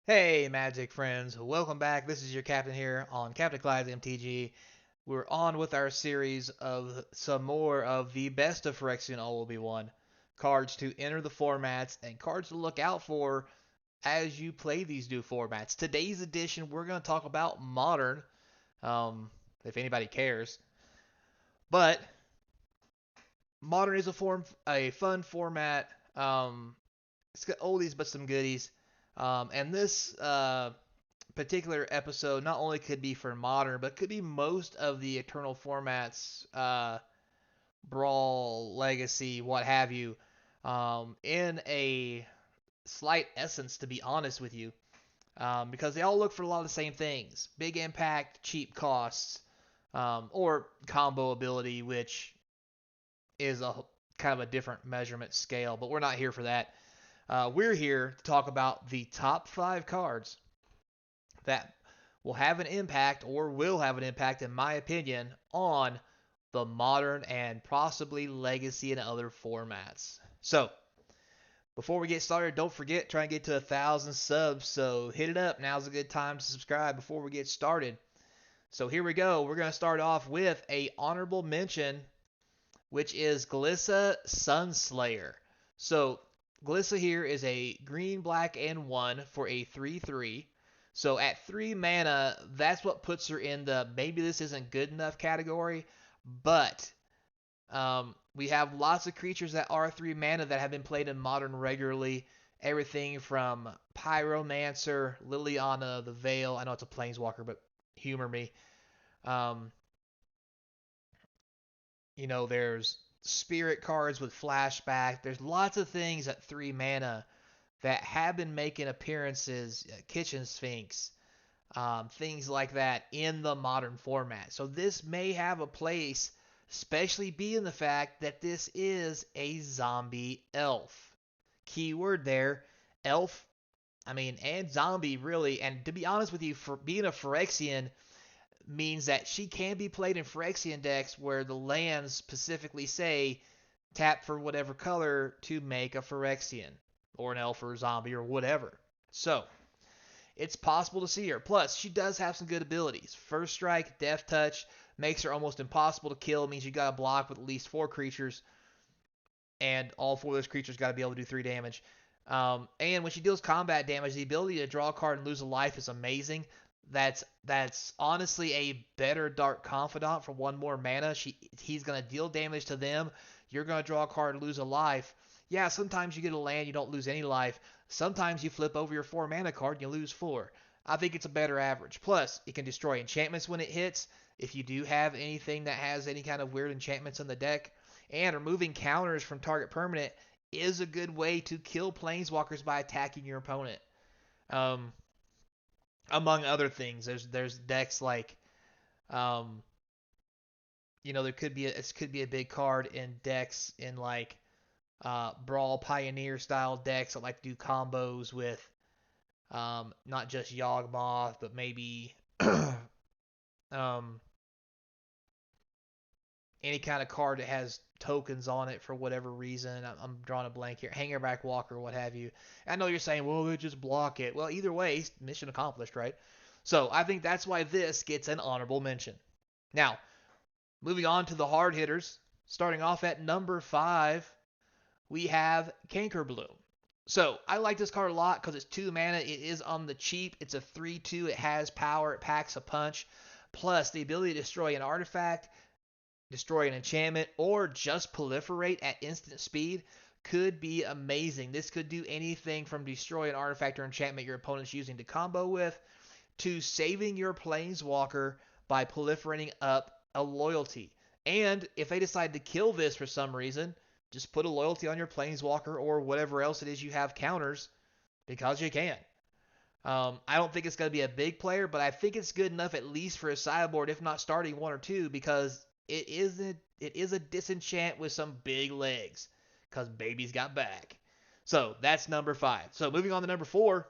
Hey, Magic friends, welcome back. This is your captain here on Captain Clyde's MTG. We're on with our series of some more of the best of Phyrexia All will be won. Cards to enter the formats and cards to look out for as you play these new formats. Today's edition, we're going to talk about Modern, if anybody cares. But Modern is a fun format. It's got oldies but some goodies. And this particular episode not only could be for modern, but could be most of the Eternal formats, Brawl, Legacy, what have you, in a slight essence, to be honest with you, because they all look for a lot of the same things: big impact, cheap costs, or combo ability, which is a kind of a different measurement scale. But we're not here for that. We're here to talk about the top 5 cards that will have an impact or will have an impact, in my opinion, on the modern and possibly legacy and other formats. So, before we get started, don't forget, try and get to 1,000 subs. So, hit it up. Now's a good time to subscribe before we get started. So, here we go. We're going to start off with a honorable mention, which is Glissa Sunslayer. So, Glissa here is a green, black, and 1 for a 3/3. So at 3 mana, that's what puts her in the maybe this isn't good enough category. But we have lots of creatures that are 3 mana that have been played in Modern regularly. Everything from Pyromancer, Liliana, the Veil. I know it's a Planeswalker, but humor me. Um, there's Spirit cards with Flashback. There's lots of things at 3 mana that have been making appearances. Kitchen Sphinx, things like that in the modern format. So this may have a place, especially being the fact that this is a zombie elf. Keyword there, elf. I mean, and zombie really. And to be honest with you, for being a Phyrexian means that she can be played in Phyrexian decks where the lands specifically say tap for whatever color to make a Phyrexian or an elf or a zombie or whatever. So it's possible to see her. Plus, she does have some good abilities. First Strike, Death Touch makes her almost impossible to kill. It means you got to block with at least 4 creatures, and all 4 of those creatures got to be able to do 3 damage. And when she deals combat damage, the ability to draw a card and lose a life is amazing. That's honestly a better Dark Confidant for 1 more mana. He's gonna deal damage to them. You're gonna draw a card and lose a life. Yeah, sometimes you get a land, you don't lose any life. Sometimes you flip over your 4 mana card and you lose 4. I think it's a better average. Plus, it can destroy enchantments when it hits. If you do have anything that has any kind of weird enchantments in the deck, and removing counters from target permanent is a good way to kill planeswalkers by attacking your opponent. Um, Among other things, there's decks like, um, there could be a big card in decks in like Brawl Pioneer style decks that like to do combos with not just Yawgmoth, but maybe um, any kind of card that has tokens on it for whatever reason. I'm drawing a blank here. Hangerback Walker, what have you. I know you're saying, well, they just block it. Well, either way, mission accomplished, right? So I think that's why this gets an honorable mention. Now, moving on to the hard hitters. Starting off at number 5, we have Cankerbloom. So I like this card a lot because it's 2 mana. It is on the cheap. It's a 3/2. It has power. It packs a punch. Plus the ability to destroy an artifact, destroy an enchantment, or just proliferate at instant speed could be amazing. This could do anything from destroy an artifact or enchantment your opponent's using to combo with, to saving your planeswalker by proliferating up a loyalty. And if they decide to kill this for some reason, just put a loyalty on your planeswalker or whatever else it is you have counters because you can. I don't think it's going to be a big player, but I think it's good enough at least for a sideboard, if not starting 1 or 2, because it is a disenchant with some big legs, because baby's got back. So that's number 5. So moving on to number 4.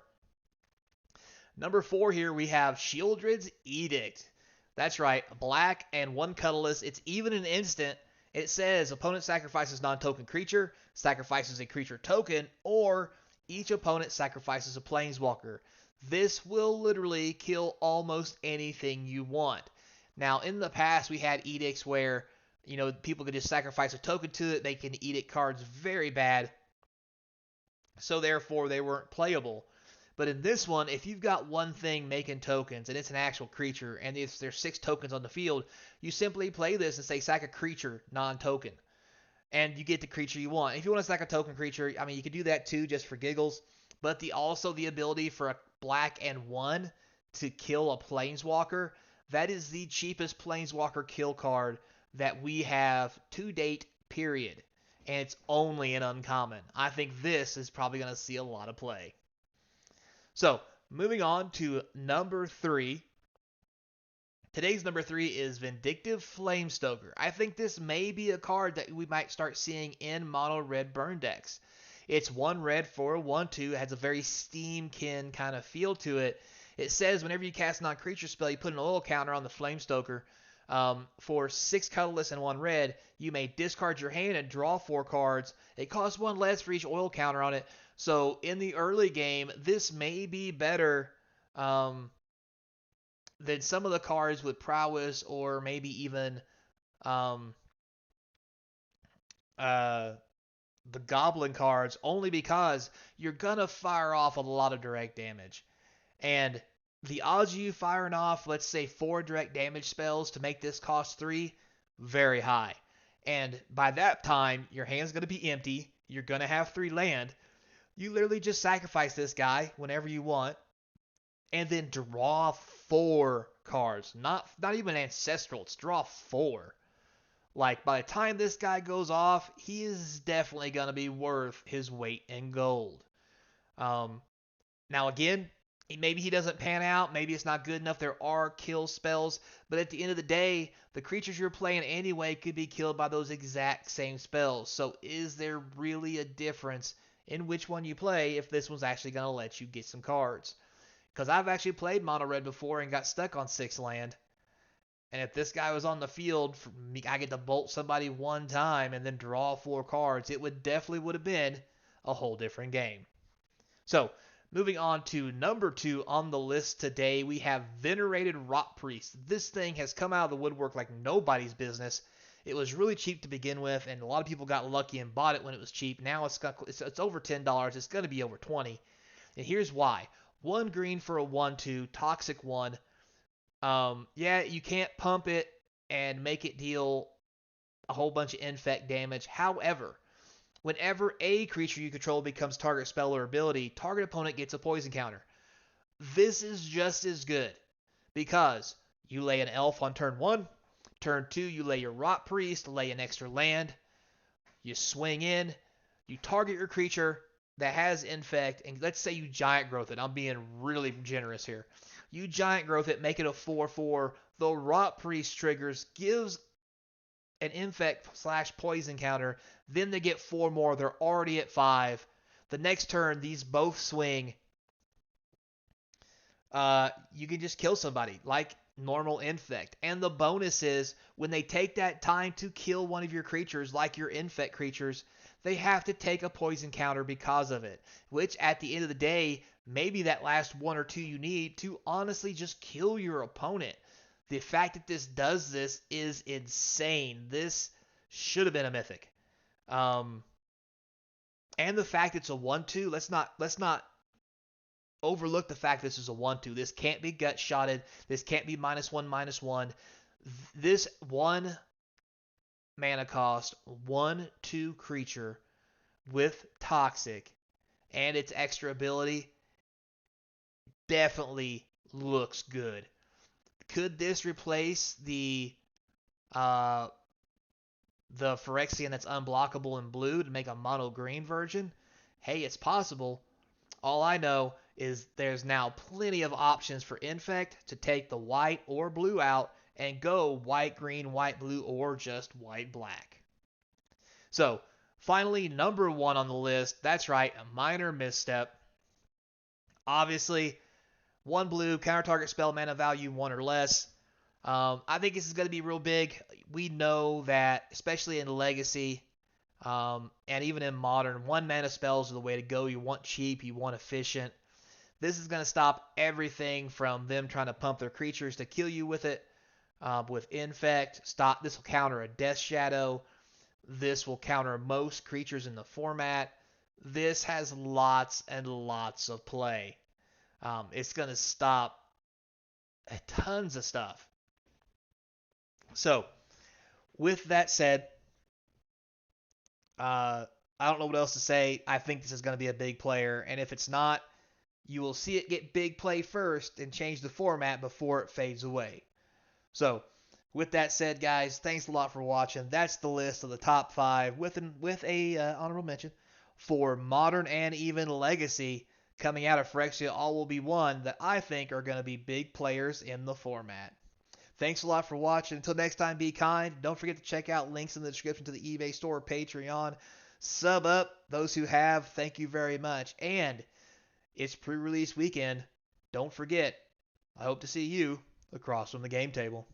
Number 4 here we have Shieldred's Edict. That's right, black and 1 colorless. It's even an instant. It says opponent sacrifices non-token creature, sacrifices a creature token, or each opponent sacrifices a planeswalker. This will literally kill almost anything you want. Now, in the past, we had edicts where, people could just sacrifice a token to it. They can edict cards very bad, so therefore they weren't playable. But in this one, if you've got one thing making tokens and it's an actual creature and there's 6 tokens on the field, you simply play this and say sack a creature non-token, and you get the creature you want. If you want to sack a token creature, I mean you could do that too just for giggles. But also the ability for a black and 1 to kill a planeswalker, that is the cheapest planeswalker kill card that we have to date, period. And it's only an uncommon. I think this is probably going to see a lot of play. So, moving on to number 3. Today's number 3 is Vindictive Flamestoker. I think this may be a card that we might start seeing in mono red burn decks. It's 1 red for a 1/2. It has a very Steamkin kind of feel to it. It says whenever you cast a non-creature spell, you put an oil counter on the Flamestoker. For 6 colorless and 1 red, you may discard your hand and draw 4 cards. It costs 1 less for each oil counter on it. So in the early game, this may be better than some of the cards with prowess, or maybe even the goblin cards, only because you're going to fire off a lot of direct damage. And the odds of you firing off, let's say, 4 direct damage spells to make this cost 3, very high. And by that time, your hand's going to be empty. You're going to have 3 land. You literally just sacrifice this guy whenever you want, and then draw 4 cards. Not even ancestral. It's draw 4. Like, by the time this guy goes off, he is definitely going to be worth his weight in gold. Now, again, maybe he doesn't pan out. Maybe it's not good enough. There are kill spells. But at the end of the day, the creatures you're playing anyway could be killed by those exact same spells. So is there really a difference in which one you play if this one's actually going to let you get some cards? Because I've actually played mono red before and got stuck on 6 land. And if this guy was on the field, I get to bolt somebody 1 time and then draw 4 cards, it would have been a whole different game. So, moving on to number 2 on the list today, we have Venerated Rot Priest. This thing has come out of the woodwork like nobody's business. It was really cheap to begin with, and a lot of people got lucky and bought it when it was cheap. Now it's over $10. It's going to be over $20. And here's why. 1 green for a 1/2, toxic 1. Yeah, you can't pump it and make it deal a whole bunch of infect damage. However, whenever a creature you control becomes target spell or ability, target opponent gets a poison counter. This is just as good because you lay an elf on turn 1. Turn 2, you lay your Rot Priest, lay an extra land. You swing in, you target your creature that has infect, and let's say you giant growth it. I'm being really generous here. You giant growth it, make it a 4/4. The Rot Priest triggers, gives an infect/poison counter. Then they get 4 more. They're already at 5. The next turn, these both swing. You can just kill somebody like normal infect. And the bonus is when they take that time to kill one of your creatures, like your infect creatures, they have to take a poison counter because of it, which at the end of the day, maybe that last 1 or 2 you need to honestly just kill your opponent. The fact that this does this is insane. This should have been a mythic. And the fact it's a 1/2, let's not overlook the fact this is a 1/2. This can't be gut shotted. This can't be -1/-1. This 1 mana cost 1/2 creature with toxic and its extra ability definitely looks good. Could this replace the Phyrexian that's unblockable in blue to make a mono green version? Hey, it's possible. All I know is there's now plenty of options for Infect to take the white or blue out and go white, green, white, blue, or just white, black. So, finally, number 1 on the list. That's right, a minor misstep. Obviously, 1 blue, counter target spell, mana value 1 or less. I think this is going to be real big. We know that, especially in Legacy, and even in Modern, 1 mana spells are the way to go. You want cheap, you want efficient. This is going to stop everything from them trying to pump their creatures to kill you with it. With Infect, stop. This will counter a Death Shadow. This will counter most creatures in the format. This has lots and lots of play. It's going to stop tons of stuff. So, with that said, I don't know what else to say. I think this is going to be a big player, and if it's not, you will see it get big play first and change the format before it fades away. So, with that said, guys, thanks a lot for watching. That's the list of the top 5 with a honorable mention for Modern and even Legacy coming out of Phyrexia. All will be one that I think are going to be big players in the format. Thanks a lot for watching. Until next time, be kind. Don't forget to check out links in the description to the eBay store, Patreon. Sub up. Those who have, thank you very much. And it's pre-release weekend. Don't forget, I hope to see you across from the game table.